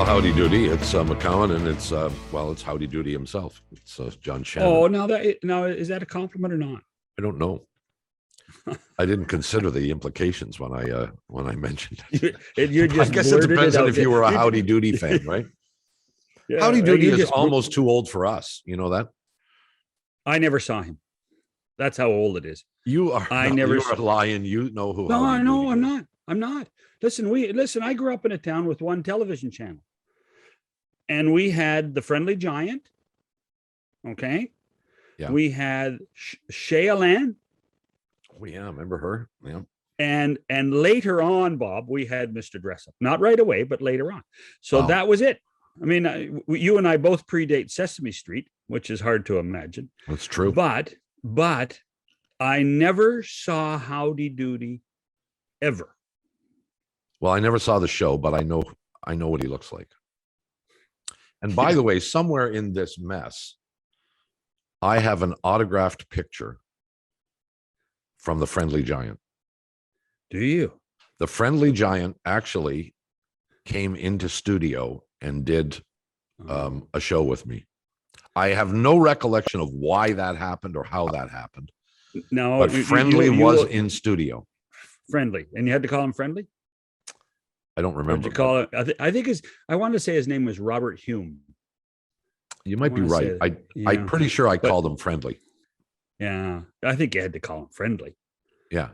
Well, howdy doody. It's McCowan, and it's it's howdy doody himself. It's John Shannon. Oh, now is that a compliment or not? I don't know. I didn't consider the implications when I mentioned it. You just I guess it depends on if you were a howdy just, doody fan, right? Yeah, howdy doody is just, almost too old for us. You know that? I never saw him. That's how old it is. You are. You're a lion. You know who? No, howdy no, doody I'm is. not. I'm not. Listen. I grew up in a town with one television channel, and we had the Friendly Giant. Okay. Yeah. We had Shea-Lan. Oh yeah, I remember her. Yeah. And later on, Bob, we had Mr. Dressup. Not right away, but later on. So that was it. I mean, you and I both predate Sesame Street, which is hard to imagine. That's true. But I never saw Howdy Doody ever. Well, I never saw the show, but I know what he looks like. And by the way, somewhere in this mess, I have an autographed picture from the Friendly Giant. Do you? The Friendly Giant actually came into studio and did a show with me. I have no recollection of why that happened or how that happened. No, but Friendly was in studio. Friendly, and you had to call him Friendly? I don't remember. Did you call it? I think I want to say his name was Robert Hume. You might be right. I'm pretty sure I called him Friendly. Yeah, I think you had to call him Friendly. Yeah.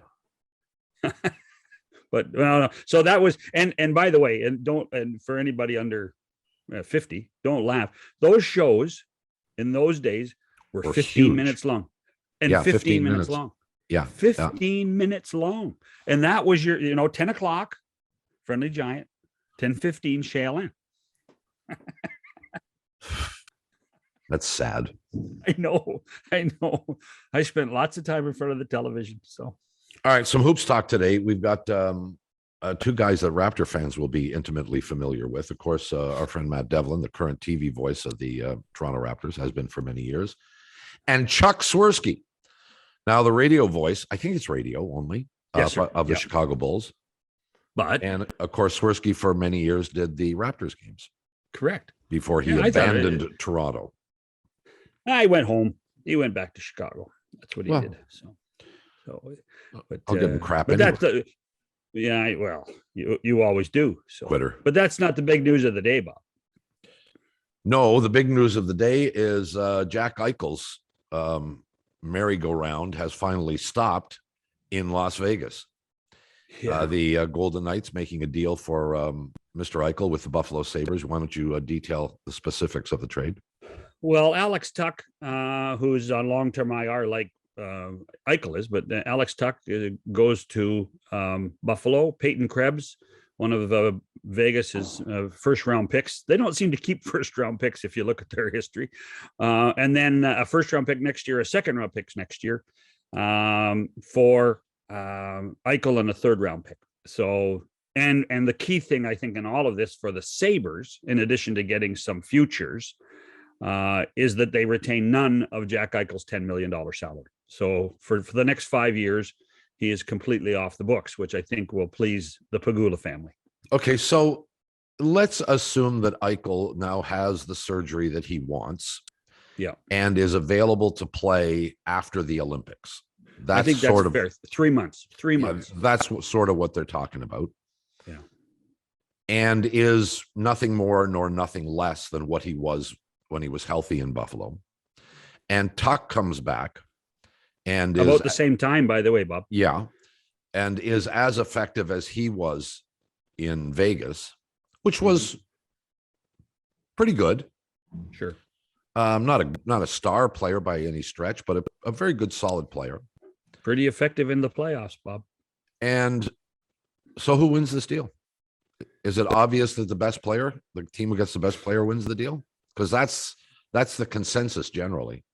But no. So that was, and by the way, and for anybody under 50, don't laugh. Those shows in those days were 15 huge. Minutes long, and 15 minutes long. Yeah, 15 minutes long, and that was your 10 o'clock Friendly Giant, 10:15 Shea-Lan. That's sad. I know. I spent lots of time in front of the television. So, all right, some hoops talk today. We've got two guys that Raptor fans will be intimately familiar with. Of course, our friend Matt Devlin, the current TV voice of the Toronto Raptors, has been for many years, and Chuck Swirsky, now the radio voice. I think it's radio only of the Chicago Bulls. And of course, Swirsky for many years did the Raptors games. Correct. Before he abandoned Toronto. I went home. He went back to Chicago. That's what he did. But I'll give him crap anyway. You always do. So quitter. But that's not the big news of the day, Bob. No, the big news of the day is Jack Eichel's merry-go-round has finally stopped in Las Vegas. Yeah. The Golden Knights making a deal for Mr. Eichel with the Buffalo Sabres. Why don't you detail the specifics of the trade? Well, Alex Tuck, who's on long-term IR like Eichel is, but Alex Tuck goes to Buffalo. Peyton Krebs, one of Vegas's first-round picks. They don't seem to keep first-round picks if you look at their history. And then a first-round pick next year, a second-round picks next year for Eichel and a third-round pick. So, and the key thing I think in all of this for the Sabres, in addition to getting some futures, is that they retain none of Jack Eichel's $10 million salary. So for the next 5 years, he is completely off the books, which I think will please the Pegula family. Okay, so let's assume that Eichel now has the surgery that he wants, and is available to play after the Olympics. I think that's fair. 3 months. 3 months. That's sort of what they're talking about. Yeah, and is nothing more nor nothing less than what he was when he was healthy in Buffalo. And Tuck comes back and is about the same time, by the way, Bob. Yeah. And is as effective as he was in Vegas, which was pretty good. Sure. Not a star player by any stretch, but a very good, solid player. Pretty effective in the playoffs, Bob. And so who wins this deal? Is it obvious that the best player, the team who gets the best player, wins the deal? Because that's the consensus generally.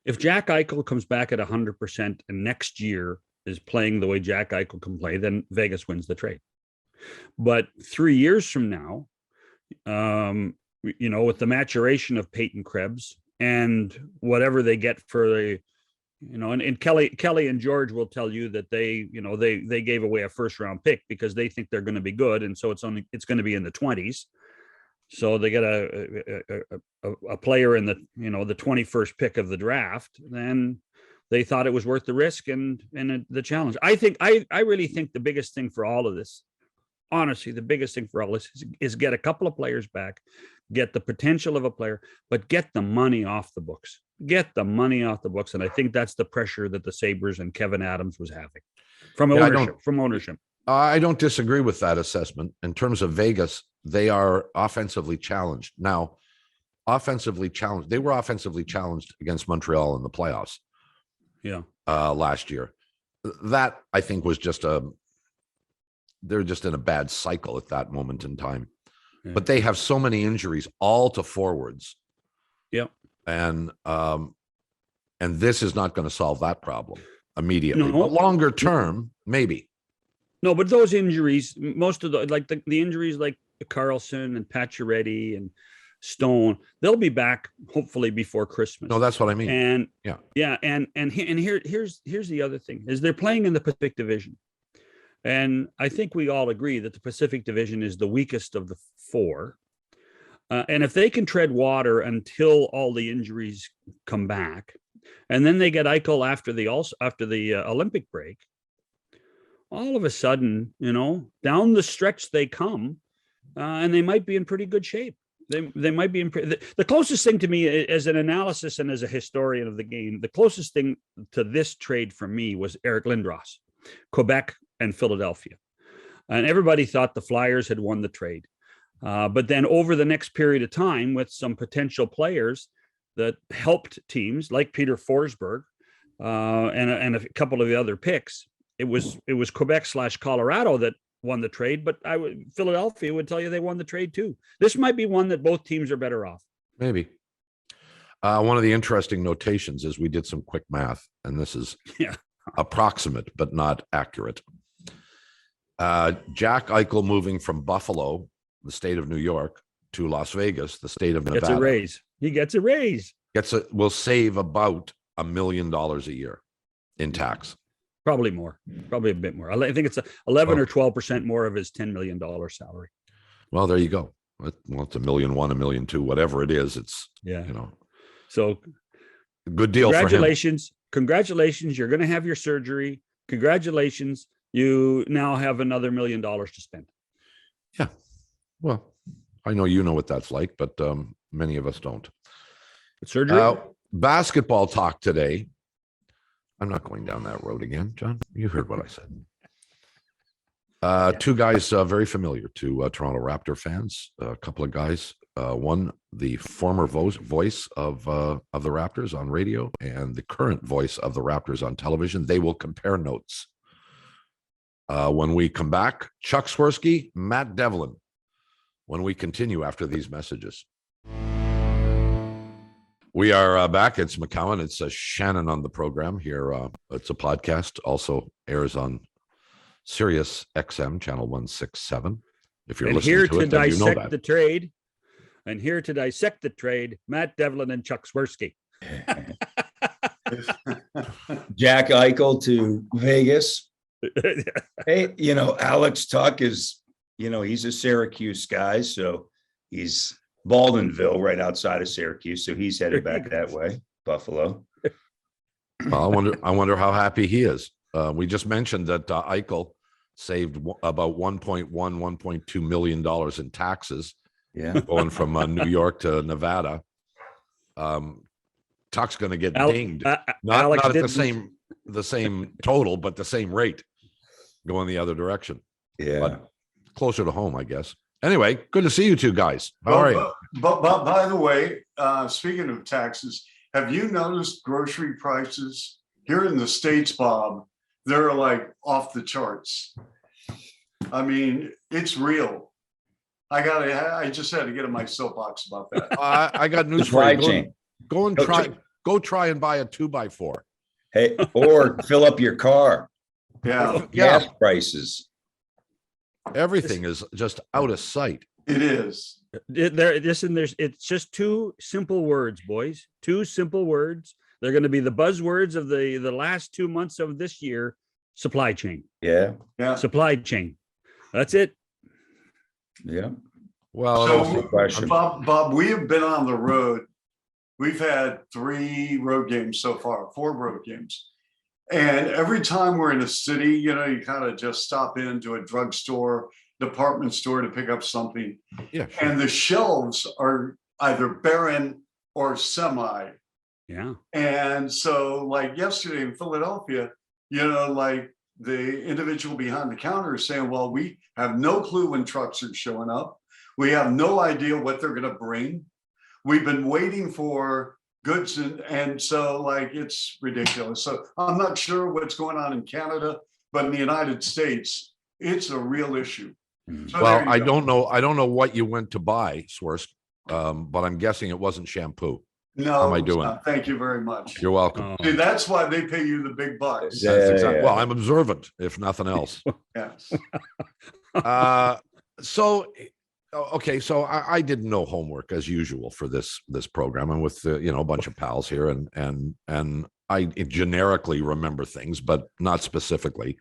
If Jack Eichel comes back at 100% and next year is playing the way Jack Eichel can play, then Vegas wins the trade. But 3 years from now, with the maturation of Peyton Krebs and whatever they get for and Kelly and George will tell you that they gave away a first round pick because they think they're going to be good, and so it's going to be in the 20s. So they get a player in the the 21st pick of the draft. Then they thought it was worth the risk and the challenge. I really think the biggest thing for all of this, honestly, the biggest thing for all this is get a couple of players back, get the potential of a player, but get the money off the books. Get the money off the books. And I think that's the pressure that the Sabres and Kevin Adams was having from ownership. I don't disagree with that assessment. In terms of Vegas, they are offensively challenged. Now, they were offensively challenged against Montreal in the playoffs. Yeah. Last year. That, I think, was they're just in a bad cycle at that moment in time. Yeah. But they have so many injuries, all to forwards. Yeah. And this is not going to solve that problem immediately. No. But longer term, maybe. No, but those injuries, most of the injuries like Carlson and Pacioretty and Stone, they'll be back hopefully before Christmas. No, that's what I mean. And here's the other thing is they're playing in the Pacific Division. And I think we all agree that the Pacific Division is the weakest of the four. And if they can tread water until all the injuries come back, and then they get Eichel after the Olympic break, all of a sudden, down the stretch they come, and they might be in pretty good shape. They might be the closest thing to me as an analysis and as a historian of the game. The closest thing to this trade for me was Eric Lindros, Quebec and Philadelphia, and everybody thought the Flyers had won the trade. But then over the next period of time, with some potential players that helped teams like Peter Forsberg and a couple of the other picks, it was Quebec/Colorado that won the trade. But Philadelphia would tell you they won the trade too. This might be one that both teams are better off. Maybe. One of the interesting notations is we did some quick math, and this is approximate but not accurate. Jack Eichel moving from Buffalo, the state of New York, to Las Vegas, the state of Nevada. Gets a raise. He gets a raise. Will save about $1 million a year in tax. Probably more. Probably a bit more. I think it's 11 or 12% more of his $10 million salary. Well, there you go. Well, it's $1.1 million, $1.2 million, whatever it is. It's So good deal. Congratulations. Congratulations. You're going to have your surgery. Congratulations. You now have another $1 million to spend. Yeah. Well, I know you know what that's like, but many of us don't. Surgery? Basketball talk today. I'm not going down that road again, John. You heard what I said. Two guys very familiar to Toronto Raptor fans. A couple of guys. One, the former voice of the Raptors on radio, and the current voice of the Raptors on television. They will compare notes. When we come back, Chuck Swirsky, Matt Devlin, when we continue after these messages. We are back. It's McCowan. It's Shannon on the program here. It's a podcast. Also airs on Sirius XM, channel 167. If you're listening to it, then you know that. And here to dissect the trade, Matt Devlin and Chuck Swirsky. Jack Eichel to Vegas. Hey, Alex Tuck is, he's a Syracuse guy, so he's Baldenville, right outside of Syracuse, so he's headed back that way, Buffalo. Well, I wonder how happy he is. We just mentioned that Eichel saved about $1.2 million in taxes. Yeah, going from New York to Nevada. Tuck's going to get dinged. Not at the same total, but the same rate, going the other direction. Yeah, but closer to home, I guess. Anyway, good to see you two guys. How are you? But by the way, speaking of taxes, have you noticed grocery prices here in the States, Bob? They're like off the charts. I mean, it's real. I just had to get in my soapbox about that. I got news for you. Go try and buy a 2x4. Hey, or fill up your car. Yeah. Gas prices. Everything is just out of sight. It is. It's just two simple words, boys. Two simple words They're going to be the buzzwords of the last 2 months of this year. Supply chain, Yeah, Yeah. supply chain. That's it. yeah. Well, and So, also, question. Bob, we have been on the road. We've had 3 road games so far, 4 road games. And every time we're in a city, you kind of just stop into a drugstore, department store to pick up something. yeah, sure. And the shelves are either barren or semi. Yeah. And so like yesterday in Philadelphia, like the individual behind the counter is saying, well, we have no clue when trucks are showing up. We have no idea what they're going to bring. We've been waiting for goods. And so like, it's ridiculous. So I'm not sure what's going on in Canada, but in the United States, it's a real issue. So Well, there you I go. don't know. I don't know what you went to buy, Swirsky, but I'm guessing it wasn't shampoo. No, How am I it's doing? not. Thank you very much. You're welcome. Oh, See, that's why they pay you the big bucks. Yeah. That's exactly. Well, I'm observant, if nothing else. Yes. So, okay, so I did no homework as usual for this program. I'm with a bunch of pals here, and I generically remember things, but not specifically.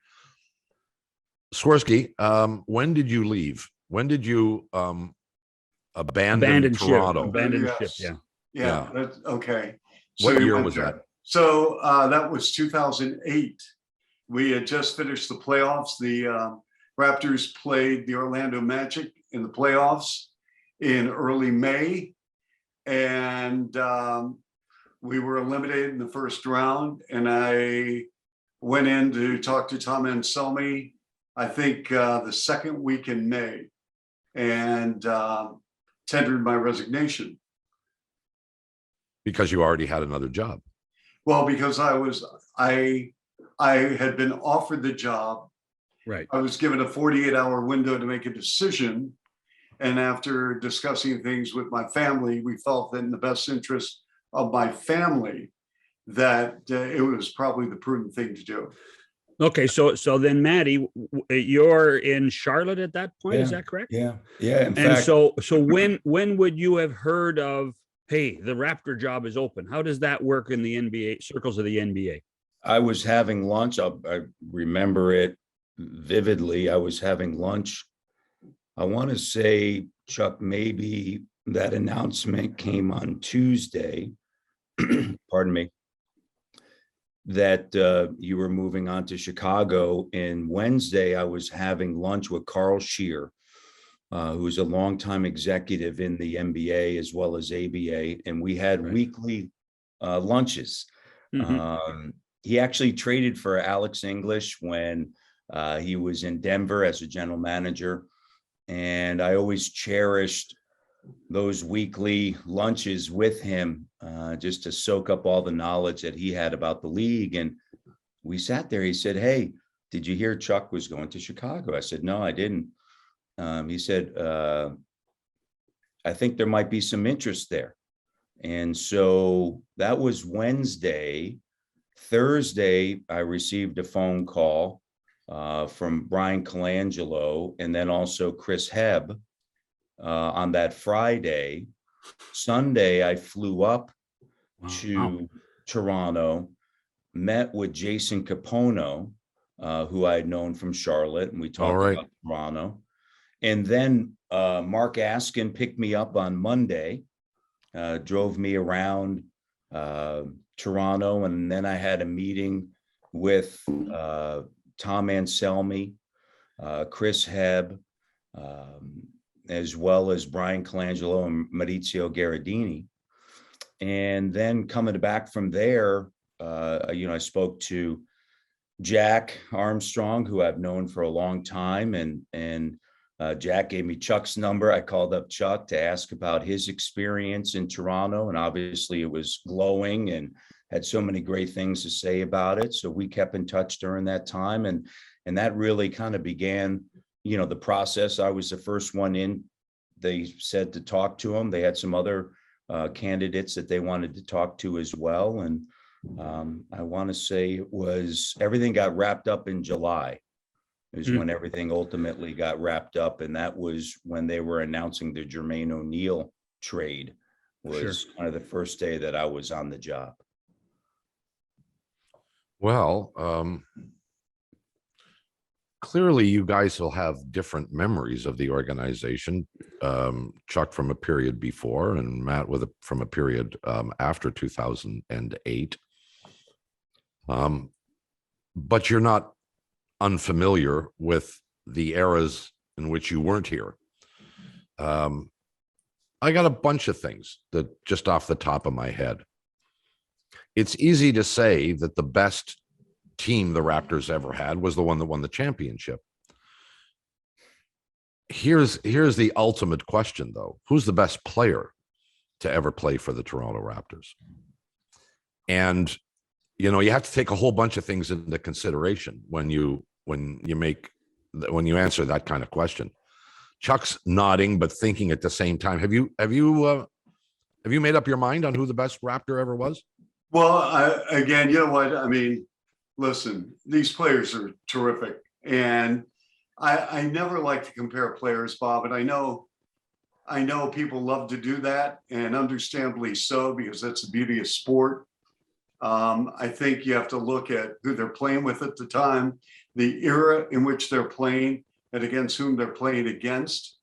Swirsky, when did you leave? When did you abandon Toronto? Abandoned Yes. ship. Yeah, Yeah. that's okay. What you year went was there. that? So that was 2008. We had just finished the playoffs. The Raptors played the Orlando Magic in the playoffs in early May. And we were eliminated in the first round. And I went in to talk to Tom Anselmi, I think the second week in May, and tendered my resignation. Because you already had another job. Well, because I had been offered the job. Right. I was given a 48-hour window to make a decision. And after discussing things with my family, we felt that in the best interest of my family, that it was probably the prudent thing to do. Okay. So then, Maddie, you're in Charlotte at that point. Is that correct? Yeah. Yeah. In And fact, so when would you have heard of, hey, the Raptor job is open? How does that work in the NBA circles of the NBA? I was having lunch. I remember it vividly. I was having lunch. I want to say, Chuck, maybe that announcement came on Tuesday. Pardon me. That you were moving on to Chicago. And Wednesday, I was having lunch with Carl Scheer, who's a longtime executive in the NBA as well as ABA. And we had weekly lunches. Mhm. He actually traded for Alex English when he was in Denver as a general manager. And I always cherished those weekly lunches with him just to soak up all the knowledge that he had about the league. And we sat there. He said, hey, did you hear Chuck was going to Chicago? I said, no, I didn't. He said, I think there might be some interest there. And so that was Wednesday. Thursday, I received a phone call from Brian Colangelo and then also Chris Hebb on that Friday. Sunday, I flew up to Toronto, met with Jason Capono, who I had known from Charlotte, and we talked about Toronto. And then Mark Askin picked me up on Monday, drove me around Toronto, and then I had a meeting with Tom Anselmi, Chris Hebb, as well as Brian Colangelo and Maurizio Gherardini. And then coming back from there, I spoke to Jack Armstrong, who I've known for a long time, and Jack gave me Chuck's number. I called up Chuck to ask about his experience in Toronto, and obviously it was glowing and had so many great things to say about it. So we kept in touch during that time, and that really kind of began, the process. I was the first one in. They said to talk to him. They had some other candidates that they wanted to talk to as well, and I want to say it was everything got wrapped up in July. It was when everything ultimately got wrapped up. And that was when they were announcing the Jermaine O'Neal trade was kind of the first day that I was on the job. Well, clearly you guys will have different memories of the organization. Chuck from a period before, and Matt from a period after 2008. But you're not unfamiliar with the eras in which you weren't here. I got a bunch of things that just off the top of my head. It's easy to say that the best team the Raptors ever had was the one that won the championship. Here's the ultimate question, though. Who's the best player to ever play for the Toronto Raptors? And you have to take a whole bunch of things into consideration when you answer that kind of question. Chuck's nodding but thinking at the same time. Have you made up your mind on who the best Raptor ever was? Well, again, you know what? I mean, listen, these players are terrific. And I never like to compare players, Bob, and I know people love to do that, and understandably so, because that's the beauty of sport. I think you have to look at who they're playing with at the time, the era in which they're playing, and against whom they're playing against.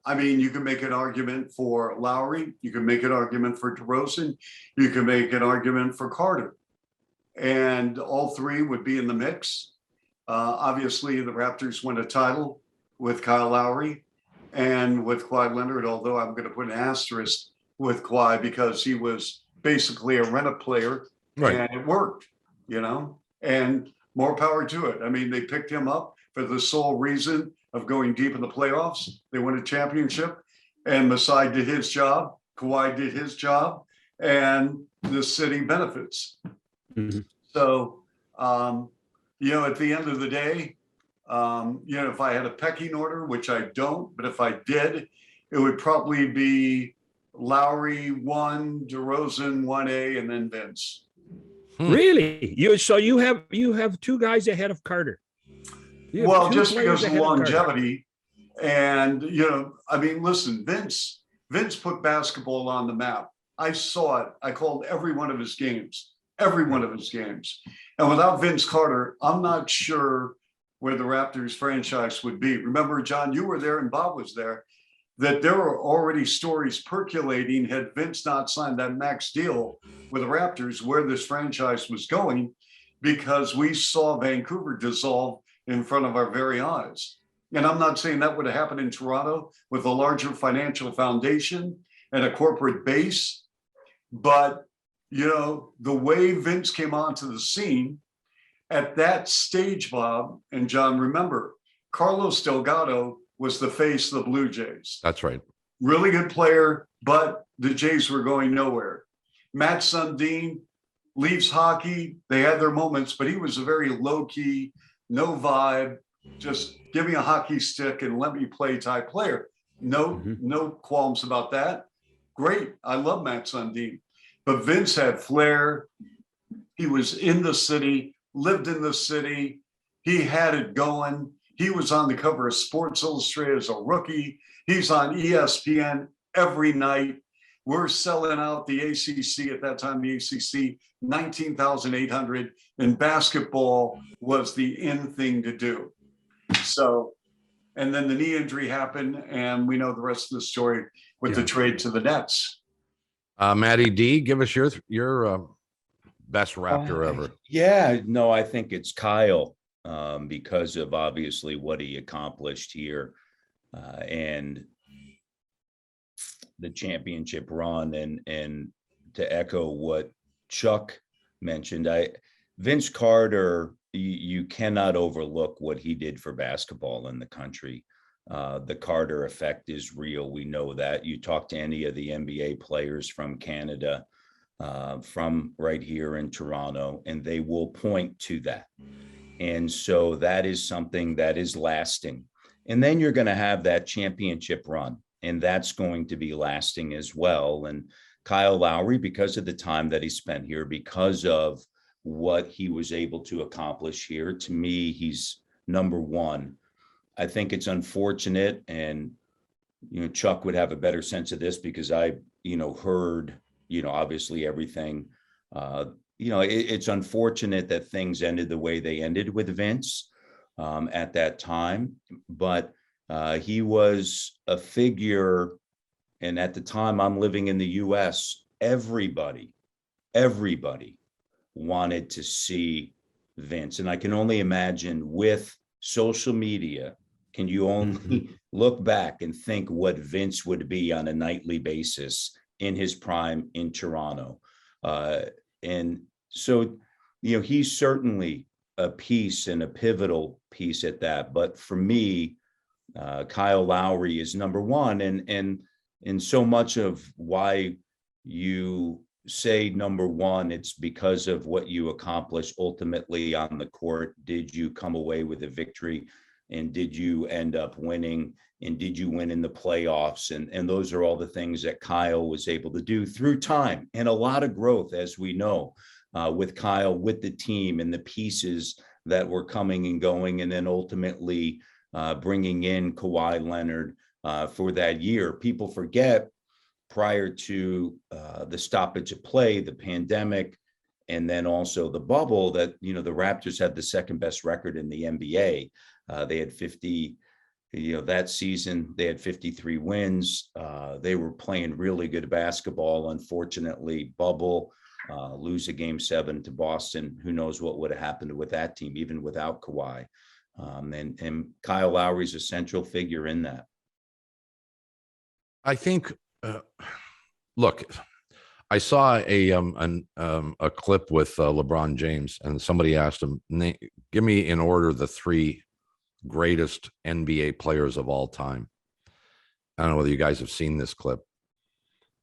I mean, you can make an argument for Lowry. You can make an argument for DeRozan. You can make an argument for Carter. And all three would be in the mix. Obviously, the Raptors won a title with Kyle Lowry and with Kawhi Leonard, although I'm going to put an asterisk with Kawhi because he was basically a rent-a player, right? And it worked, and more power to it. I mean, they picked him up for the sole reason of going deep in the playoffs. They won a championship, and Masai did his job, Kawhi did his job, and the city benefits. Mm-hmm. So, at the end of the day, if I had a pecking order, which I don't, but if I did, it would probably be Lowry 1, DeRozan 1A, and then Vince. Really? You have two guys ahead of Carter. Well, just because of longevity, and listen, Vince put basketball on the map. I saw it. I called every one of his games. And without Vince Carter, I'm not sure where the Raptors franchise would be. Remember, John, you were there and Bob was there, that there were already stories percolating had Vince not signed that max deal with the Raptors where this franchise was going, because we saw Vancouver dissolve in front of our very eyes. And I'm not saying that would have happened in Toronto with a larger financial foundation and a corporate base, but the way Vince came onto the scene at that stage, Bob and John, remember, Carlos Delgado was the face of the Blue Jays. That's right. Really good player, but the Jays were going nowhere. Matt Sundin leaves hockey. They had their moments, but he was a very low-key, no vibe, just give me a hockey stick and let me play type player. No qualms about that. Great. I love Matt Sundin. But Vince had flair. He was in the city, lived in the city. He had it going. He was on the cover of Sports Illustrated as a rookie. He's on ESPN every night. We're selling out the ACC at that time, the ACC, 19,800, and basketball was the in thing to do. So, and then the knee injury happened, and we know the rest of the story with the trade to the Nets. Matty D, give us your best Raptor ever. Yeah, no, I think it's Kyle because of obviously what he accomplished here and the championship run. And to echo what Chuck mentioned, Vince Carter, you cannot overlook what he did for basketball in the country. The Carter effect is real. We know that. You talk to any of the NBA players from Canada, from right here in Toronto, and they will point to that. And so that is something that is lasting. And then you're going to have that championship run, and that's going to be lasting as well. And Kyle Lowry, because of the time that he spent here, because of what he was able to accomplish here, to me, he's number one. I think it's unfortunate, and Chuck would have a better sense of this because I heard obviously everything it's unfortunate that things ended the way they ended with Vince at that time, but he was a figure. And at the time I'm living in the US, everybody wanted to see Vince. And I can only imagine with social media, can you only look back and think what Vince would be on a nightly basis in his prime in Toronto? And so, he's certainly a piece and a pivotal piece at that. But for me, Kyle Lowry is number one. And so much of why you say number one, it's because of what you accomplished ultimately on the court. Did you come away with a victory? And did you end up winning? And did you win in the playoffs? And those are all the things that Kyle was able to do through time and a lot of growth, as we know, with Kyle, with the team and the pieces that were coming and going, and then ultimately bringing in Kawhi Leonard for that year. People forget, prior to the stoppage of play, the pandemic, and then also the bubble, that, the Raptors had the second best record in the NBA. They had 50, that season, they had 53 wins. They were playing really good basketball. Unfortunately, bubble, lose a game 7 to Boston. Who knows what would have happened with that team, even without Kawhi. And Kyle Lowry's a central figure in that. I think, look, I saw a clip with LeBron James, and somebody asked him, give me in order the 3 greatest NBA players of all time. I don't know whether you guys have seen this clip.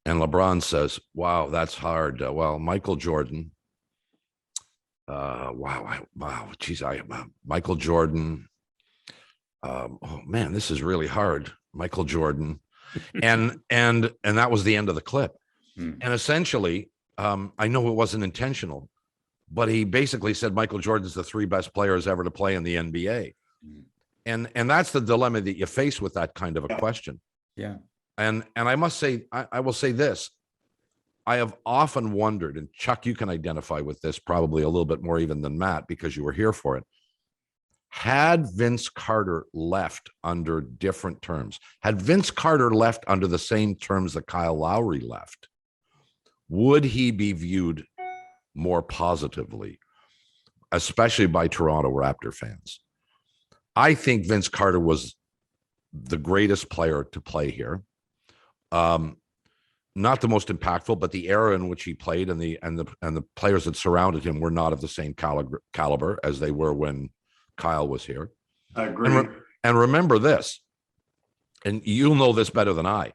And LeBron says, wow, that's hard. Well, Michael Jordan. Geez, Michael Jordan. Oh man, this is really hard. Michael Jordan. And that was the end of the clip. And essentially, I know it wasn't intentional, but he basically said Michael Jordan's the 3 best players ever to play in the NBA. And that's the dilemma that you face with that kind of a question. Yeah. And I must say, I will say this. I have often wondered, and Chuck, you can identify with this probably a little bit more even than Matt, because you were here for it. Had Vince Carter left under different terms, had Vince Carter left under the same terms that Kyle Lowry left, would he be viewed more positively, especially by Toronto Raptor fans? I think Vince Carter was the greatest player to play here. Not the most impactful, but the era in which he played and the players that surrounded him were not of the same caliber as they were when Kyle was here. I agree. And remember this, and you'll know this better than I.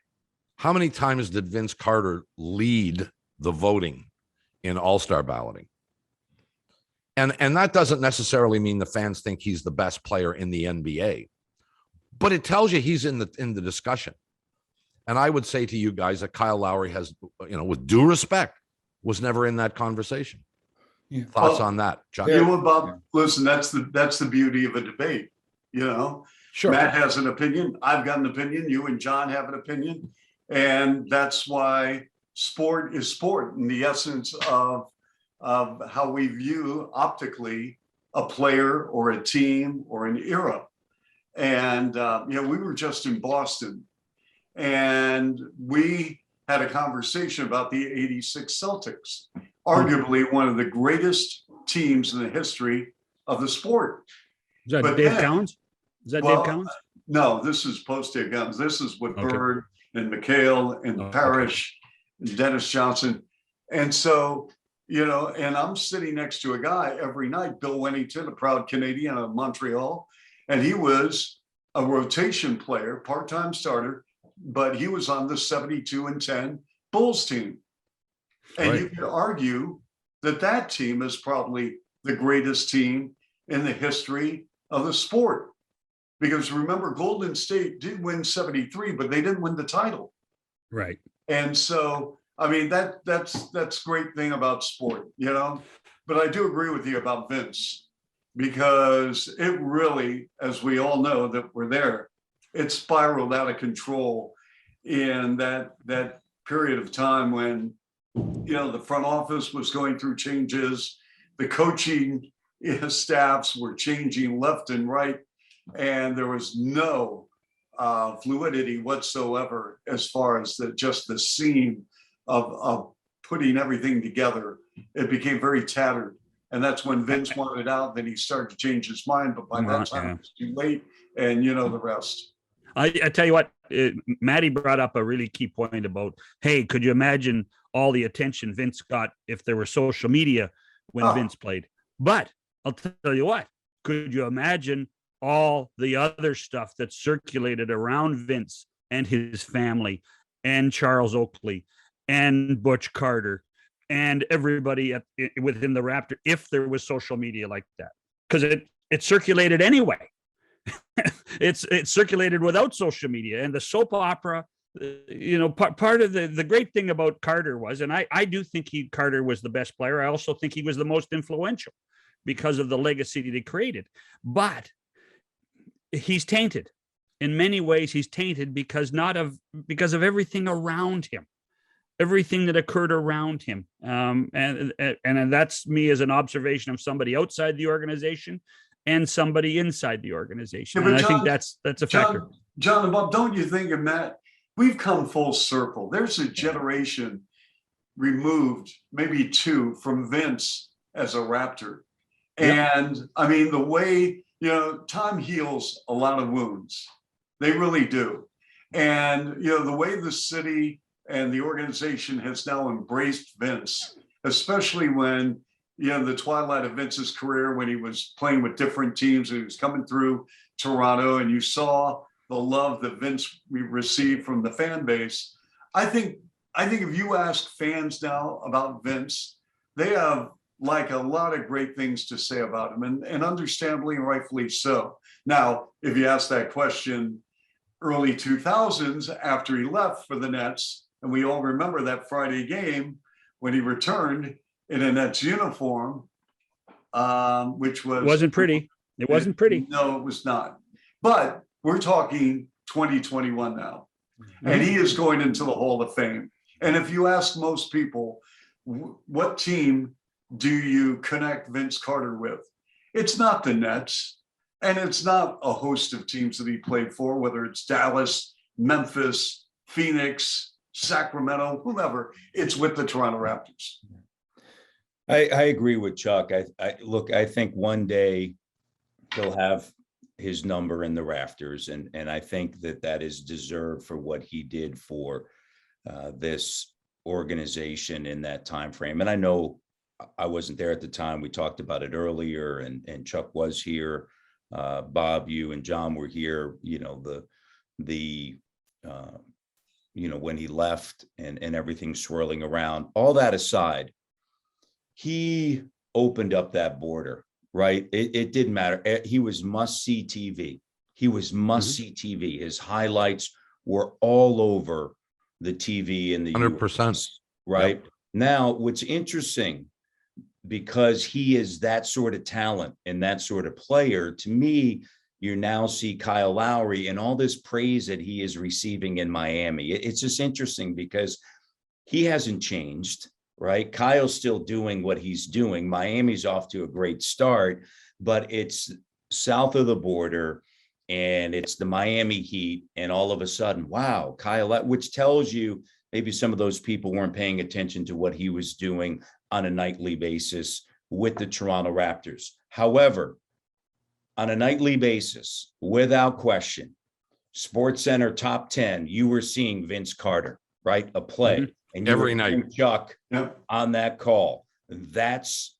How many times did Vince Carter lead the voting in All-Star balloting? And that doesn't necessarily mean the fans think he's the best player in the NBA, but it tells you he's in the discussion. And I would say to you guys that Kyle Lowry has, with due respect, was never in that conversation. Yeah. Thoughts on that, Chuck? Listen, that's the beauty of a debate. Sure. Matt has an opinion. I've got an opinion. You and John have an opinion, and that's why sport is sport, in the essence of how we view optically a player or a team or an era. And we were just in Boston, and we had a conversation about the '86 Celtics, arguably one of the greatest teams in the history of the sport. Is that Dave Cowens? Is that Dave Cowens? No, this is post Dave Cowens. This is with Bird and McHale and Parrish and Dennis Johnson. And so, and I'm sitting next to a guy every night, Bill Wennington, a proud Canadian of Montreal, and he was a rotation player, part-time starter, but he was on the 72-10 Bulls team. And you could argue that team is probably the greatest team in the history of the sport. Because remember, Golden State did win 73, but they didn't win the title. Right. And so, I mean, that's great thing about sport, But I do agree with you about Vince, because it really, as we all know that we're there, it spiraled out of control in that period of time when the front office was going through changes. The coaching staffs were changing left and right. And there was no fluidity whatsoever as far as just the scene of putting everything together. It became very tattered. And that's when Vince wanted out. Then he started to change his mind. But by that time, it was too late. And you know the rest. I tell you what, Maddie brought up a really key point about, hey, could you imagine all the attention Vince got if there were social media when Vince played? But I'll tell you what, could you imagine all the other stuff that circulated around Vince and his family and Charles Oakley and Butch Carter and everybody within the Raptor if there was social media like that? Because it circulated anyway. It's circulated without social media. And the soap opera, part of the great thing about Carter was, and I do think Carter was the best player. I also think he was the most influential because of the legacy that he created. But he's tainted. In many ways, he's tainted because of everything around him, everything that occurred around him. And that's me as an observation of somebody outside the organization and somebody inside the organization. And I think that's a factor. John and Bob, don't you think, in that we've come full circle? There's a generation removed, maybe two, from Vince as a Raptor. And I mean, the way, time heals a lot of wounds. They really do. And, the way the city and the organization has now embraced Vince, especially when, the twilight of Vince's career, when he was playing with different teams, and he was coming through Toronto, and you saw the love that Vince received from the fan base. I think if you ask fans now about Vince, they have like a lot of great things to say about him, and understandably and rightfully so. Now, if you ask that question early 2000s after he left for the Nets, and we all remember that Friday game when he returned in a Nets uniform, which wasn't pretty. It wasn't pretty. No, it was not. But we're talking 2021 now, and he is going into the Hall of Fame. And if you ask most people, what team do you connect Vince Carter with? It's not the Nets, and it's not a host of teams that he played for, whether it's Dallas, Memphis, Phoenix, Sacramento, whomever. It's with the Toronto Raptors. I agree with Chuck. I think one day he'll have his number in the rafters, and I think that is deserved for what he did for this organization in that time frame. And I know I wasn't there at the time. We talked about it earlier, and Chuck was here. Bob, you and John were here. When he left and everything swirling around. All that aside, he opened up that border, right? It didn't matter. He was must-see TV. He was must-see TV. His highlights were all over the TV in the 100%. US, right? Yep. Now, what's interesting, because he is that sort of talent and that sort of player, to me, you now see Kyle Lowry and all this praise that he is receiving in Miami. It's just interesting because he hasn't changed. Right? Kyle's still doing what he's doing. Miami's off to a great start, but it's south of the border and it's the Miami Heat. And all of a sudden, wow, Kyle, which tells you maybe some of those people weren't paying attention to what he was doing on a nightly basis with the Toronto Raptors. However, on a nightly basis, without question, SportsCenter top 10, you were seeing Vince Carter, right? A play. And every night, Chuck on that call. That's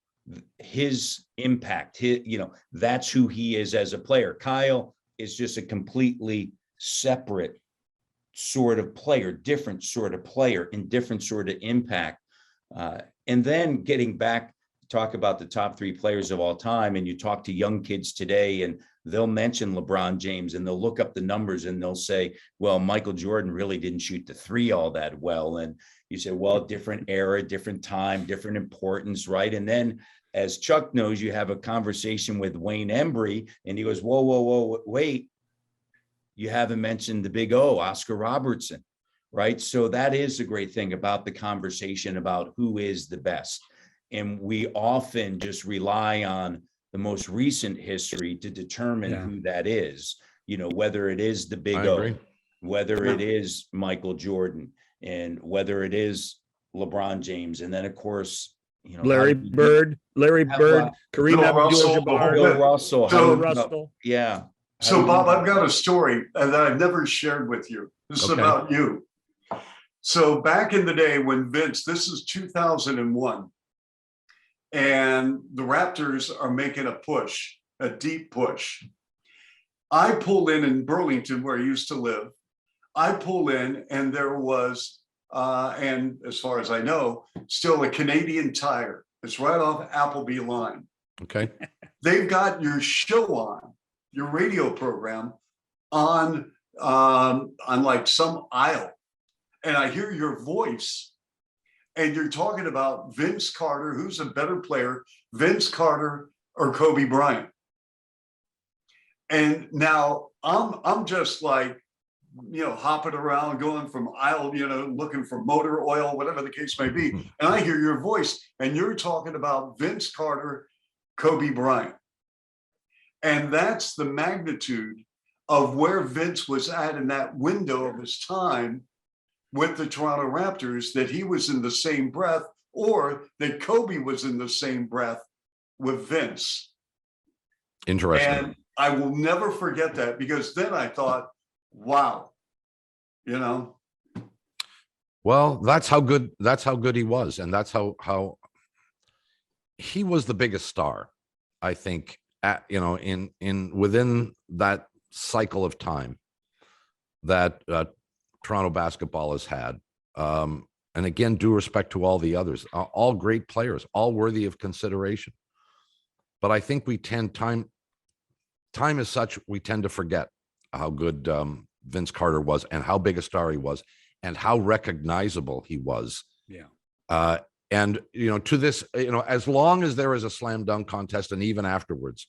his impact. That's who he is as a player. Kyle is just a completely separate sort of player, different sort of player, and different sort of impact. And then getting back, talk about the top three players of all time, and you talk to young kids today, and they'll mention LeBron James, and they'll look up the numbers, and they'll say, well, Michael Jordan really didn't shoot the three all that well. And you say, well, different era, different time, different importance, right? And then, as Chuck knows, you have a conversation with Wayne Embry, and he goes, whoa, wait, you haven't mentioned the big O, Oscar Robertson. right? So that is a great thing about the conversation about who is the best. And we often just rely on the most recent history to determine who that is, whether it is the Big O, whether it is Michael Jordan, and whether it is LeBron James. And then, of course, Larry Bird, Kareem Abdul-Jabbar, Bill Russell. Bill Russell. Yeah. So, Bob, I've got a story that I've never shared with you. This is about you. So back in the day when Vince, this is 2001, and the Raptors are making a push, a deep push. I pull in Burlington, where I used to live. I pull in, and there was, and as far as I know, still a Canadian Tire. It's right off Appleby line. Okay. They've got your show on, your radio program on like some aisle. And I hear your voice, and you're talking about Vince Carter, who's a better player, Vince Carter or Kobe Bryant. And now I'm just like, hopping around, going from aisle, looking for motor oil, whatever the case may be. And I hear your voice, and you're talking about Vince Carter, Kobe Bryant. And that's the magnitude of where Vince was at in that window of his time with the Toronto Raptors, that he was in the same breath, or that Kobe was in the same breath with Vince. Interesting. And I will never forget that, because then I thought, wow, Well, that's how good he was. And that's how he was the biggest star, I think, in within that cycle of time that Toronto basketball has had. And again, due respect to all the others, all great players, all worthy of consideration. But I think we tend, time is such, we tend to forget how good Vince Carter was, and how big a star he was, and how recognizable he was. Yeah. And, to this, as long as there is a slam dunk contest, and even afterwards,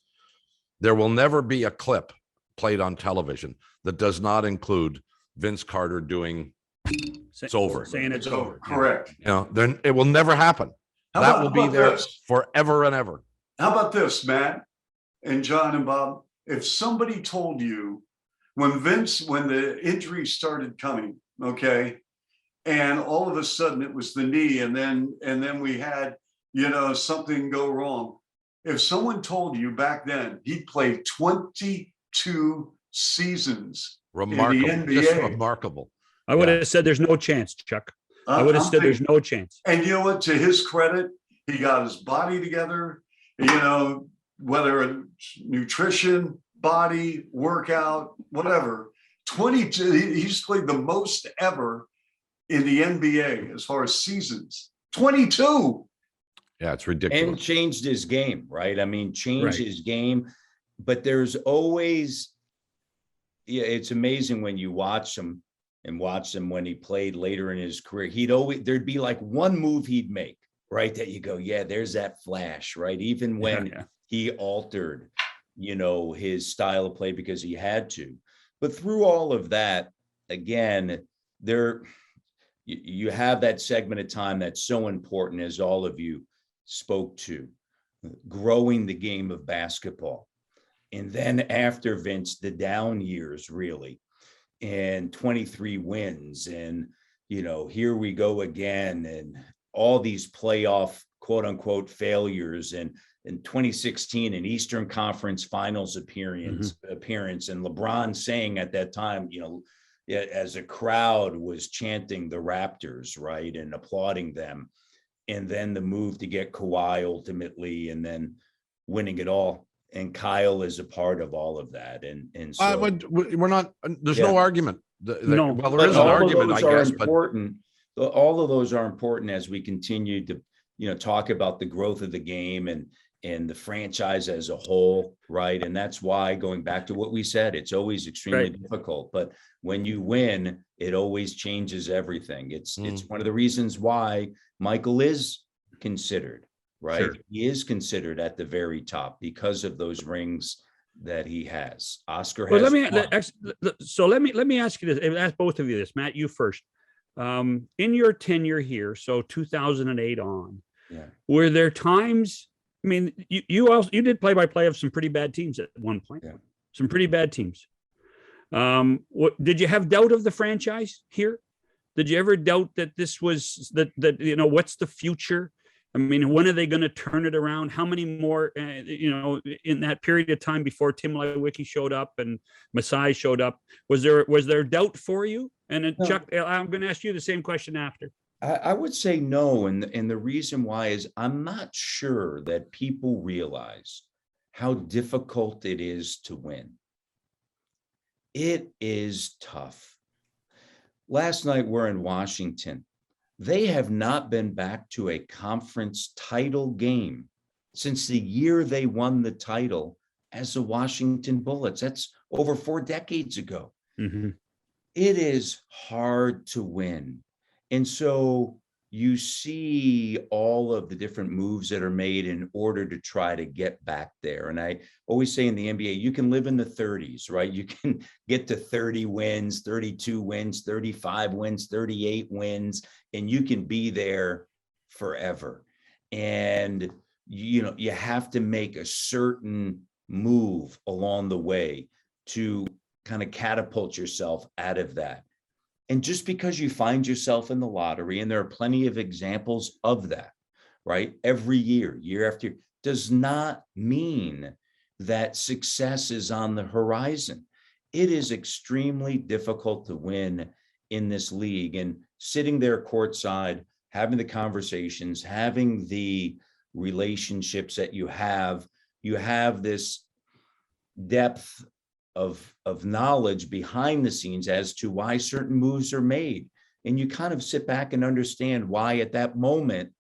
there will never be a clip played on television that does not include Vince Carter doing "It's over," saying it's over. Correct. Then it will never happen. That will be there forever and ever. How about this, Matt and John and Bob? If somebody told you when the injury started coming, okay, and all of a sudden it was the knee, and then we had, something go wrong. If someone told you back then he'd played 22 seasons Remarkable. in the NBA, Just remarkable. I would have said there's no chance, Chuck. I would have said there's no chance. And you know what? To his credit, he got his body together, whether it's nutrition, body, workout, whatever. 22, he's played the most ever in the NBA as far as seasons. 22. Yeah, it's ridiculous. And changed his game, right? I mean, changed his game. But there's always, it's amazing when you watch him when he played later in his career. There'd be like one move he'd make, right, that you go, yeah, there's that flash, right? Even when he altered, his style of play because he had to. But through all of that, again, you have that segment of time that's so important, as all of you spoke to, growing the game of basketball. And then after Vince, the down years, really, and 23 wins, and here we go again, and all these playoff quote unquote failures, and in 2016 an Eastern Conference Finals appearance, and LeBron saying at that time, as a crowd was chanting the Raptors, right, and applauding them, and then the move to get Kawhi ultimately, and then winning it all. And Kyle is a part of all of that. And so we're not, there's no argument. No, well, there is an argument, I guess, important. But all of those are important as we continue to, talk about the growth of the game and the franchise as a whole, right? And that's why, going back to what we said, it's always extremely difficult. But when you win, it always changes everything. It's one of the reasons why Michael is considered. Right. Sure. He is considered at the very top because of those rings that he has. Oscar has. Let me ask you this. Ask both of you this. Matt, you first. in your tenure here, so 2008 on, Yeah. were there times? I mean, you did play-by-play of some pretty bad teams at one point. Yeah. Some pretty bad teams. What did you have doubt of the franchise here? Did you ever doubt that this was that what's the future? I mean, when are they going to turn it around? How many more, in that period of time before Tim Lewicki showed up and Masai showed up, was there doubt for you? And then, No. Chuck, I'm going to ask you the same question after. I would say no. And the reason why is I'm not sure that people realize how difficult it is to win. It is tough. Last night we're in Washington. They have not been back to a conference title game since the year they won the title as the Washington Bullets. That's over 4 decades ago. Mm-hmm. It is hard to win. And so you see all of the different moves that are made in order to try to get back there. And I always say in the NBA, you can live in the 30s, right? You can get to 30 wins, 32 wins, 35 wins, 38 wins, and you can be there forever. And, you have to make a certain move along the way to kind of catapult yourself out of that. And just because you find yourself in the lottery, and there are plenty of examples of that, right? Every year, year after year, does not mean that success is on the horizon. It is extremely difficult to win in this league. And sitting there courtside, having the conversations, having the relationships that you have this depth of knowledge behind the scenes as to why certain moves are made. And you kind of sit back and understand why at that moment,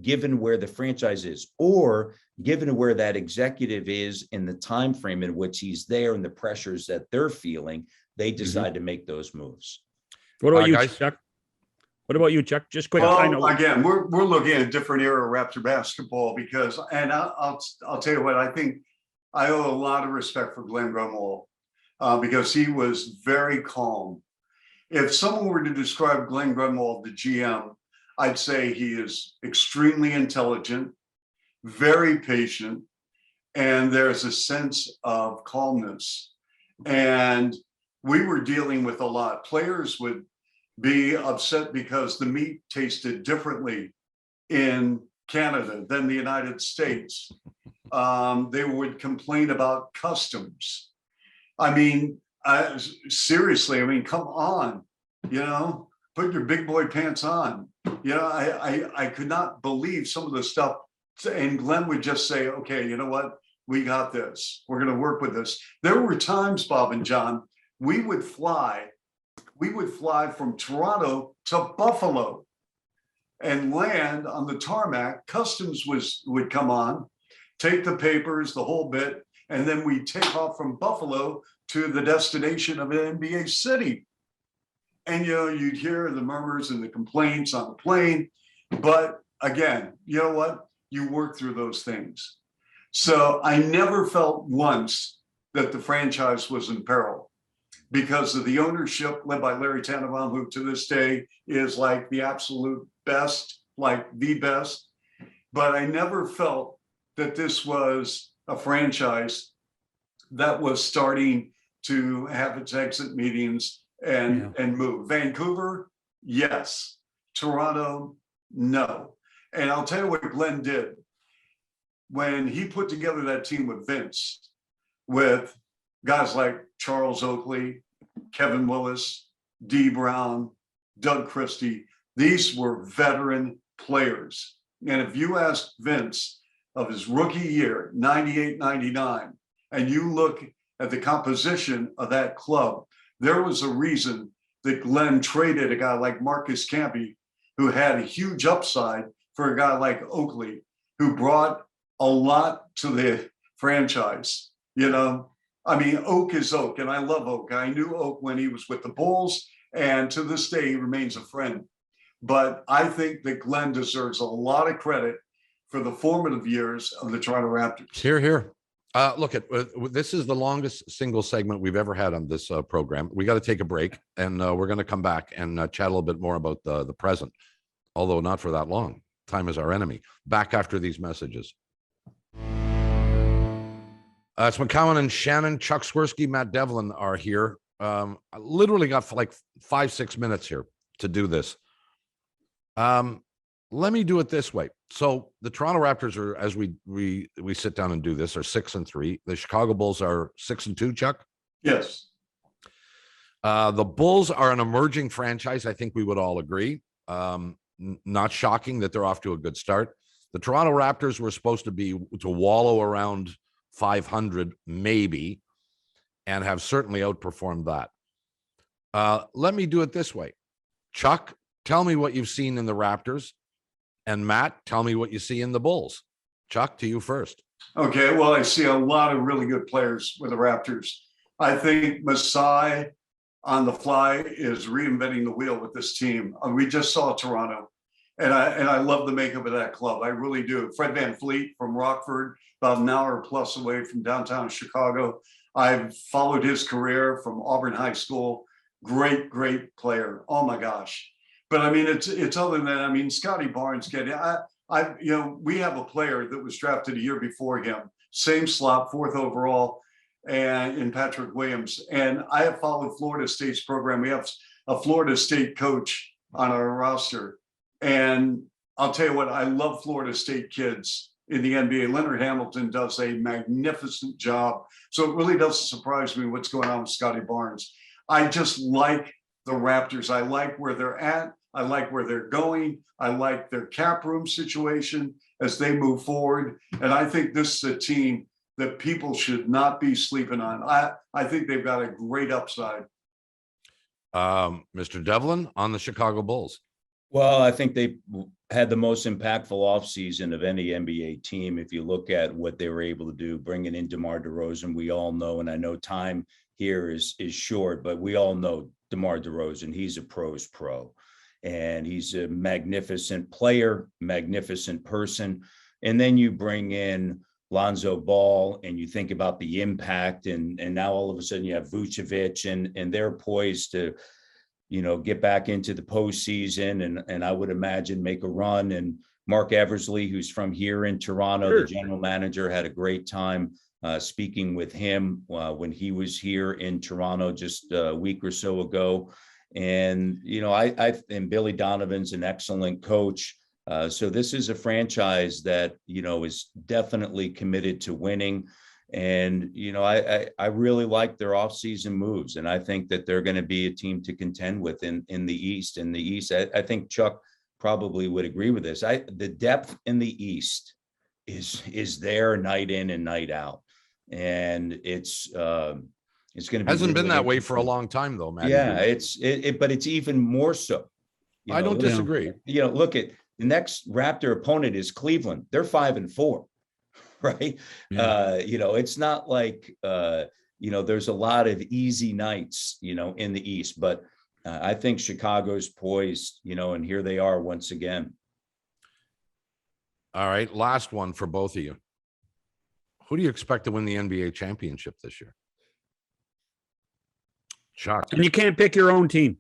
given where the franchise is, or given where that executive is in the time frame in which he's there and the pressures that they're feeling, they decide to make those moves. What about you, guys? Chuck? What about you, Chuck? Just quick. Well, I know. again, we're looking at a different era of Raptor basketball because, and I'll tell you what, I think I owe a lot of respect for Glenn Grunwald because he was very calm. If someone were to describe Glenn Grunwald, the GM, I'd say he is extremely intelligent, very patient, and there's a sense of calmness. And we were dealing with a lot. Players would be upset because the meat tasted differently in Canada than the United States. They would complain about customs. I mean, seriously, I mean, come on, put your big boy pants on. I could not believe some of the stuff. And Glenn would just say, okay, you know what? We got this. We're going to work with this. There were times, Bob and John, we would fly from Toronto to Buffalo and land on the tarmac. Customs would come on, take the papers, the whole bit, and then we take off from Buffalo to the destination of an NBA city. And, you'd hear the murmurs and the complaints on the plane. But again, you know what? You work through those things. So I never felt once that the franchise was in peril because of the ownership led by Larry Tannenbaum, who to this day is like the absolute best, like the best. But I never felt that this was a franchise that was starting to have its exit meetings and move. Vancouver, yes. Toronto, no. And I'll tell you what Glenn did. When he put together that team with Vince, with guys like Charles Oakley, Kevin Willis, Dee Brown, Doug Christie, these were veteran players. And if you ask Vince of his rookie year, 98, 99, and you look at the composition of that club, there was a reason that Glenn traded a guy like Marcus Camby, who had a huge upside, for a guy like Oakley, who brought a lot to the franchise. I mean, Oak is Oak, and I love Oak. I knew Oak when he was with the Bulls, and to this day, he remains a friend. But I think that Glenn deserves a lot of credit for the formative years of the Toronto Raptors. Here, here. Look at this is the longest single segment we've ever had on this program. We got to take a break, and we're going to come back and chat a little bit more about the present, although not for that long. Time is our enemy. Back after these messages. It's McCowan and Shannon. Chuck Swirsky, Matt Devlin are here. I literally got like 5-6 minutes here to do this. Let me do it this way. So the Toronto Raptors are, as we sit down and do this, are 6-3. The Chicago Bulls are 6-2. Chuck? Yes. The Bulls are an emerging franchise. I think we would all agree. Not shocking that they're off to a good start. The Toronto Raptors were supposed to wallow around 500 maybe, and have certainly outperformed that. Let me do it this way. Chuck, tell me what you've seen in the Raptors, and Matt, tell me what you see in the Bulls. Chuck, to you first. Okay, well, I see a lot of really good players with the Raptors. I think Masai on the fly is reinventing the wheel with this team. We just saw Toronto, and I love the makeup of that club. I really do. Fred VanVleet from Rockford, about an hour plus away from downtown Chicago. I've followed his career from Auburn High School. Great player. Oh my gosh. But I mean, it's other than that. I mean, Scotty Barnes we have a player that was drafted a year before him, same slot, 4th overall, and in Patrick Williams. And I have followed Florida State's program. We have a Florida State coach on our roster. And I'll tell you what, I love Florida State kids in the NBA. Leonard Hamilton does a magnificent job. So it really doesn't surprise me what's going on with Scotty Barnes. I just like the Raptors. I like where they're at. I like where they're going. I like their cap room situation as they move forward. And I think this is a team that people should not be sleeping on. I think they've got a great upside. Mr. Devlin on the Chicago Bulls. Well, I think they had the most impactful offseason of any NBA team. If you look at what they were able to do, bringing in DeMar DeRozan, we all know, and I know time here is short, but we all know DeMar DeRozan, he's a pro's pro. And he's a magnificent player, magnificent person. And then you bring in Lonzo Ball and you think about the impact, and now all of a sudden you have Vucevic, and they're poised to, get back into the postseason and I would imagine make a run. And Mark Eversley, who's from here in Toronto, Sure. The general manager, had a great time speaking with him when he was here in Toronto just a week or so ago. And, and Billy Donovan's an excellent coach. So this is a franchise that, is definitely committed to winning. And, I really like their offseason moves. And I think that they're going to be a team to contend with in the East. In the East, I think Chuck probably would agree with this. The depth in the East is there night in and night out. And it's going to be Hasn't been really that way for a long time, though, Matt. Yeah, but it's even more so. I don't disagree. Look at the next Raptor opponent is Cleveland. They're 5-4, right? Yeah. It's not like there's a lot of easy nights, in the East, but I think Chicago's poised, and here they are once again. All right, last one for both of you. Who do you expect to win the NBA championship this year? Chuck. And you can't pick your own team.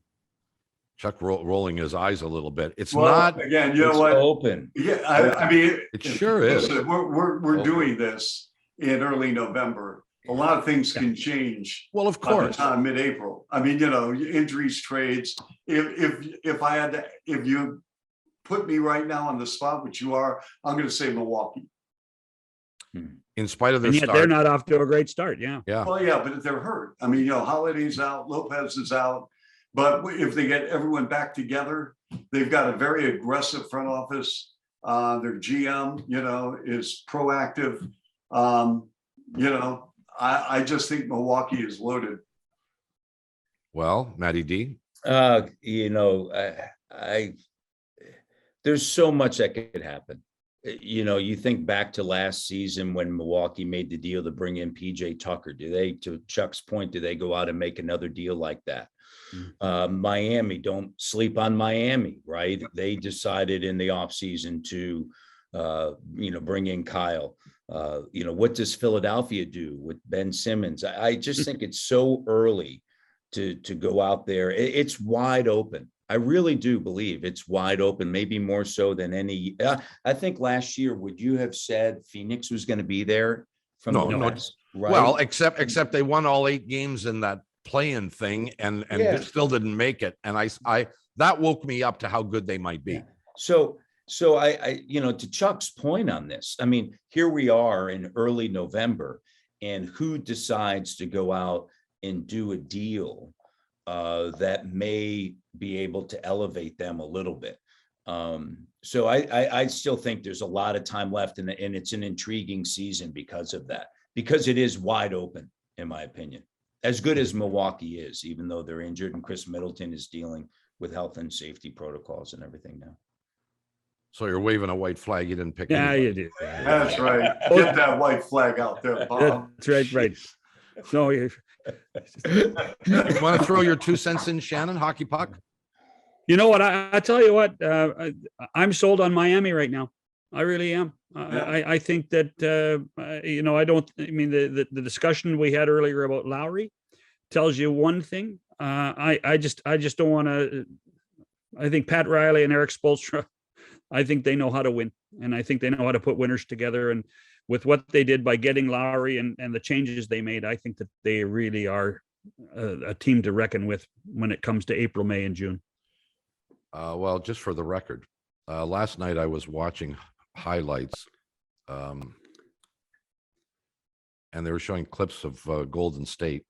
Chuck rolling his eyes a little bit. It's Well, not again. You know It's what? open. Yeah, I mean, It sure is. listen, we're Okay. doing this in early November. A lot of things can change Well, of by the course. time mid-April. I mean, injuries, trades. If you put me right now on the spot, which you are, I'm going to say Milwaukee. In spite of their And yet start. they're not off to a great start. Yeah. Yeah. Well, yeah, but they're hurt. I mean, Holiday's out, Lopez is out. But if they get everyone back together, they've got a very aggressive front office. Their GM, is proactive. I just think Milwaukee is loaded. Well, Matty D. There's so much that could happen. You think back to last season when Milwaukee made the deal to bring in PJ Tucker. To Chuck's point, do they go out and make another deal like that? Miami, don't sleep on Miami, right? They decided in the offseason to bring in Kyle. What does Philadelphia do with Ben Simmons? I just think it's so early to go out there. It's wide open. I really do believe it's wide open, maybe more so than any. I think last year, would you have said Phoenix was going to be there from the West? Right? Well, except they won all 8 games in that play-in thing and still didn't make it. And I that woke me up to how good they might be. Yeah. So I to Chuck's point on this, I mean, here we are in early November, and who decides to go out and do a deal that may be able to elevate them a little bit? So I still think there's a lot of time left, and it's an intriguing season because of that, because it is wide open, in my opinion. As good as Milwaukee is, even though they're injured, and Chris Middleton is dealing with health and safety protocols and everything now. So you're waving a white flag. You didn't pick. Yeah, anybody. you did. That's right. Get that white flag out there, Bob. That's right. No, You want to throw your 2 cents in, Shannon? Hockey puck. you know what? I tell you what, I'm sold on Miami right now. I really am. I think that, the discussion we had earlier about Lowry tells you one thing. I just don't want to, I think Pat Riley and Eric Spoelstra, I think they know how to win, and I think they know how to put winners together. And with what they did by getting Lowry and the changes they made, I think that they really are a team to reckon with when it comes to April, May, and June. Well, just for the record, last night I was watching highlights, and they were showing clips of Golden State.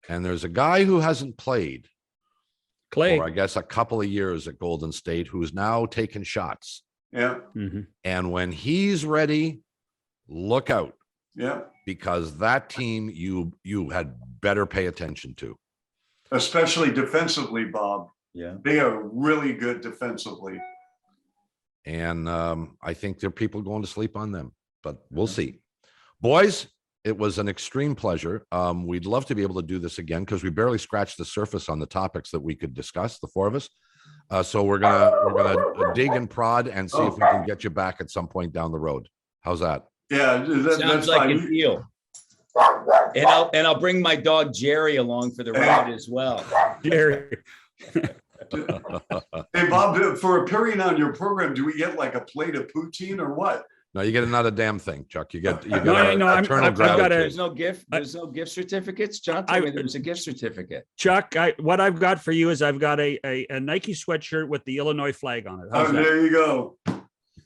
And there's a guy who hasn't played Clay. for, I guess, a couple of years at Golden State, who's now taking shots. Yeah. Mm-hmm. And when he's ready, look out, Yeah. because that team you had better pay attention to. Especially defensively, Bob. Yeah. They are really good defensively. And I think there are people going to sleep on them, but we'll see. Boys, it was an extreme pleasure. We'd love to be able to do this again, because we barely scratched the surface on the topics that we could discuss, the 4 of us. So we're gonna dig and prod and see if we can get you back at some point down the road. How's that? Yeah, Sounds that's like fine. a deal. And I'll bring my dog Jerry along for the ride as well. Jerry. Hey, Bob, for appearing on your program, do we get like a plate of poutine or what? No, you get another damn thing, Chuck. You get No, I've eternal got There's gratitude. no gift. There's no gift certificates. John told me there was a gift certificate. Chuck, what I've got for you is I've got a Nike sweatshirt with the Illinois flag on it. How's Oh, there you go.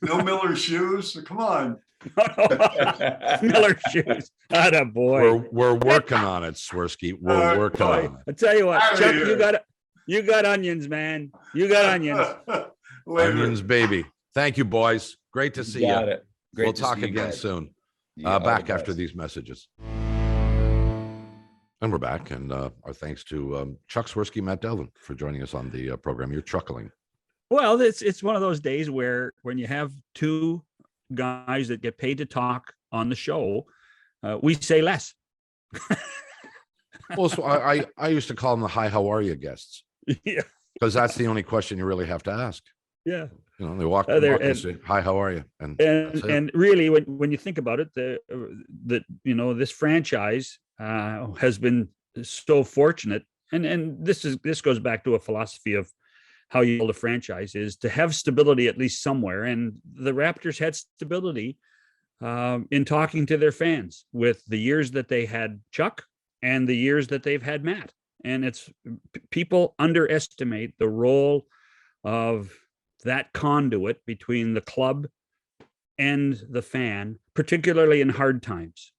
No Miller shoes. Come on. that? Miller shoes. Atta boy. We're working on it, Swirsky. We're working on it. I tell you what, Outta Chuck, here. you got onions, man. You got onions. Later. Onions, baby. Thank you, boys. Great to see you. Got it. Great We'll to talk see you again guys. soon. Yeah, all Back the after best. these messages. And we're back. And our thanks to Chuck Swirsky, Matt Devlin, for joining us on the program. You're chuckling. Well, it's one of those days where when you have 2 guys that get paid to talk on the show, we say less. Well, so I used to call them the hi, how are you guests, Yeah. because that's the only question you really have to ask. Yeah. You know, they walk There- and and- say, hi, how are you? And that's it. And really, when you think about it, this franchise has been so fortunate, and this goes back to a philosophy of how you build a franchise, is to have stability at least somewhere. And the Raptors had stability in talking to their fans with the years that they had Chuck and the years that they've had Matt. And people underestimate the role of that conduit between the club and the fan, particularly in hard times.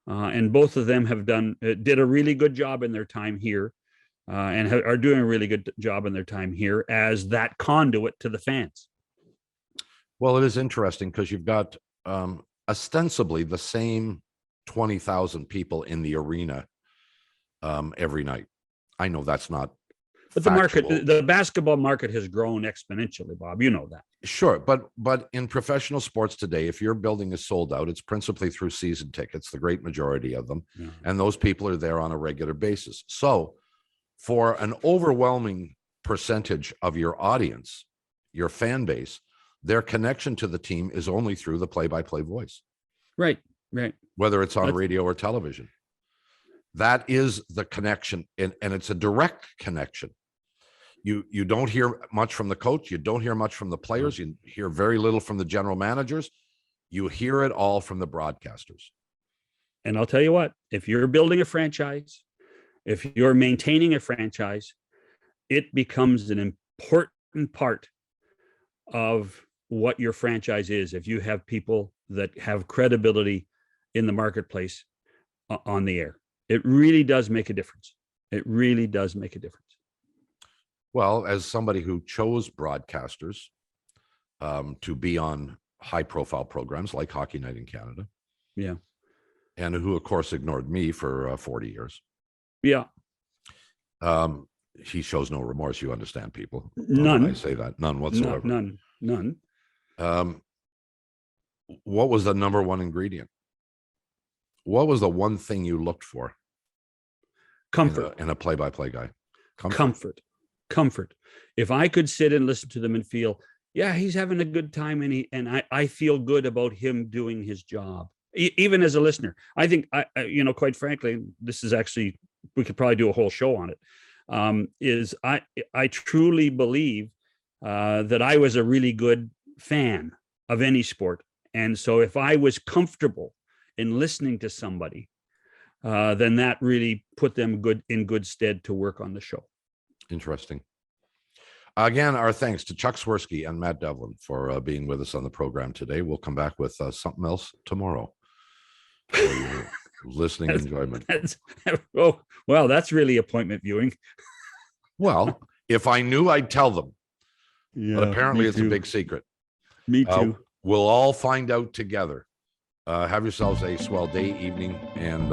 And both of them did a really good job in their time here, and are doing a really good job in their time here as that conduit to the fans. Well, it is interesting because you've got ostensibly the same 20,000 people in the arena every night. I know that's not. But factual. the basketball market has grown exponentially, Bob. You know that. Sure, but in professional sports today, if your building is sold out, it's principally through season tickets, the great majority of them, Yeah. and those people are there on a regular basis. So, for an overwhelming percentage of your audience, your fan base, their connection to the team is only through the play-by-play voice, Right. whether it's on That's- radio or television. That is the connection, and it's a direct connection. You don't hear much from the coach. You don't hear much from the players. You hear very little from the general managers. You hear it all from the broadcasters. And I'll tell you what, if you're building a franchise, if you're maintaining a franchise, it becomes an important part of what your franchise is. If you have people that have credibility in the marketplace on the air, it really does make a difference. It really does make a difference. Well, as somebody who chose broadcasters to be on high-profile programs like Hockey Night in Canada, Yeah. and who, of course, ignored me for 40 years, Yeah. he shows no remorse. You understand, people? None. When I say that, none whatsoever. None. What was the number one ingredient? What was the one thing you looked for Comfort. in a play-by-play guy? Comfort. If I could sit and listen to them and feel, yeah, he's having a good time, and I feel good about him doing his job, even as a listener. I think quite frankly, this is actually, we could probably do a whole show on it. I truly believe that I was a really good fan of any sport, and so if I was comfortable in listening to somebody, then that really put them in good stead to work on the show. Interesting. Again, our thanks to Chuck Swirsky and Matt Devlin for being with us on the program today. We'll come back with something else tomorrow for your listening enjoyment. Well, that's really appointment viewing. Well, if I knew, I'd tell them. Yeah, But apparently it's too. a big secret. Me too. We'll all find out together. Have yourselves a swell day, evening, and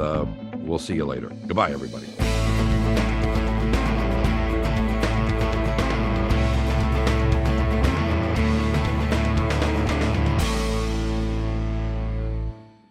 we'll see you later. Goodbye, everybody.